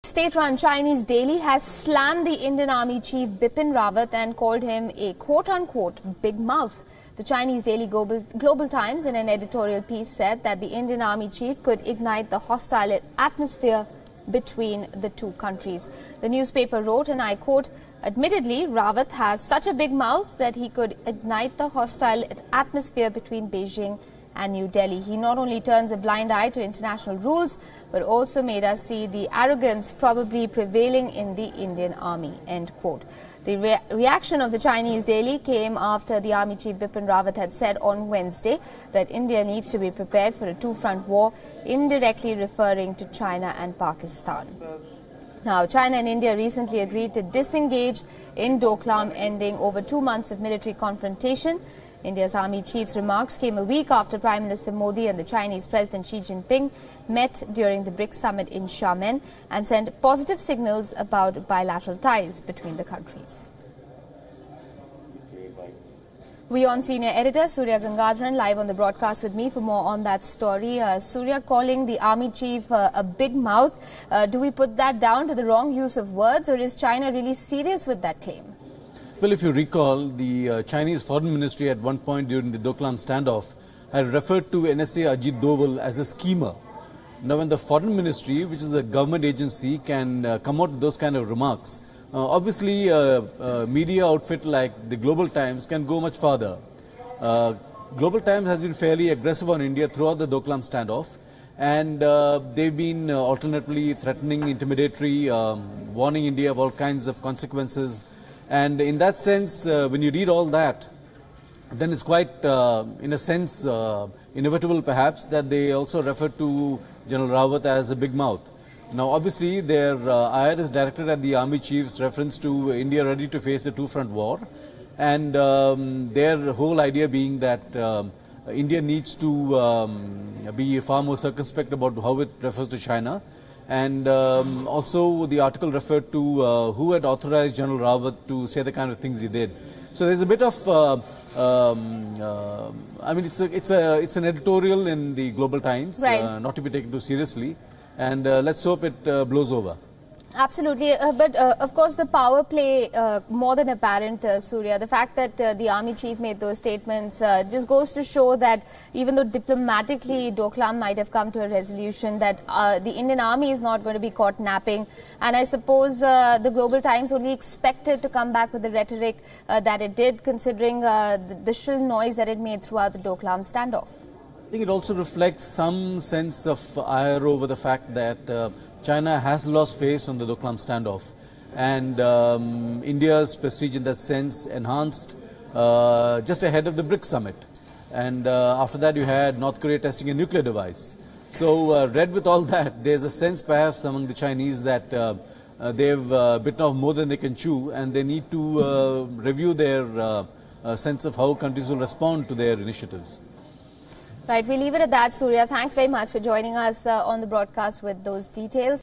State-run Chinese daily has slammed the Indian Army chief Bipin Rawat and called him a quote-unquote big mouth. The Chinese daily Global Times in an editorial piece said that the Indian Army chief could ignite the hostile atmosphere between the two countries. The newspaper wrote, and I quote, "Admittedly, Rawat has such a big mouth that he could ignite the hostile atmosphere between Beijing and New Delhi. He not only turns a blind eye to international rules, but also made us see the arrogance probably prevailing in the Indian Army." End quote. The reaction of the Chinese daily came after the Army Chief Bipin Rawat had said on Wednesday that India needs to be prepared for a two-front war, indirectly referring to China and Pakistan. Now, China and India recently agreed to disengage in Doklam, ending over 2 months of military confrontation. India's army chief's remarks came a week after Prime Minister Modi and the Chinese President Xi Jinping met during the BRICS summit in Xiamen and sent positive signals about bilateral ties between the countries. WION senior editor Surya Gangadharan live on the broadcast with me for more on that story. Surya, calling the army chief a big mouth, do we put that down to the wrong use of words, or is China really serious with that claim? Well, if you recall, the Chinese Foreign Ministry at one point during the Doklam standoff had referred to NSA Ajit Doval as a schemer. Now, when the Foreign Ministry, which is a government agency, can come out with those kind of remarks, obviously a media outfit like the Global Times can go much farther. Global Times has been fairly aggressive on India throughout the Doklam standoff, and they've been alternately threatening, intimidatory, warning India of all kinds of consequences. And in that sense, when you read all that, then it's quite, in a sense, inevitable perhaps that they also refer to General Rawat as a big mouth. Now, obviously, their ire is directed at the army chief's reference to India ready to face a two-front war, and their whole idea being that India needs to be far more circumspect about how it refers to China. And also the article referred to who had authorized General Rawat to say the kind of things he did. So there's a bit of, I mean, it's an editorial in the Global Times, right, not to be taken too seriously. And let's hope it blows over. Absolutely. But of course, the power play more than apparent, Surya. The fact that the army chief made those statements just goes to show that even though diplomatically Doklam might have come to a resolution, that the Indian army is not going to be caught napping. And I suppose the Global Times only expected to come back with the rhetoric that it did, considering the shrill noise that it made throughout the Doklam standoff. I think it also reflects some sense of ire over the fact that China has lost face on the Doklam standoff, and India's prestige in that sense enhanced just ahead of the BRICS summit. And after that you had North Korea testing a nuclear device. So read with all that, there's a sense perhaps among the Chinese that they've bitten off more than they can chew, and they need to review their sense of how countries will respond to their initiatives. Right, we leave it at that, Surya. Thanks very much for joining us on the broadcast with those details.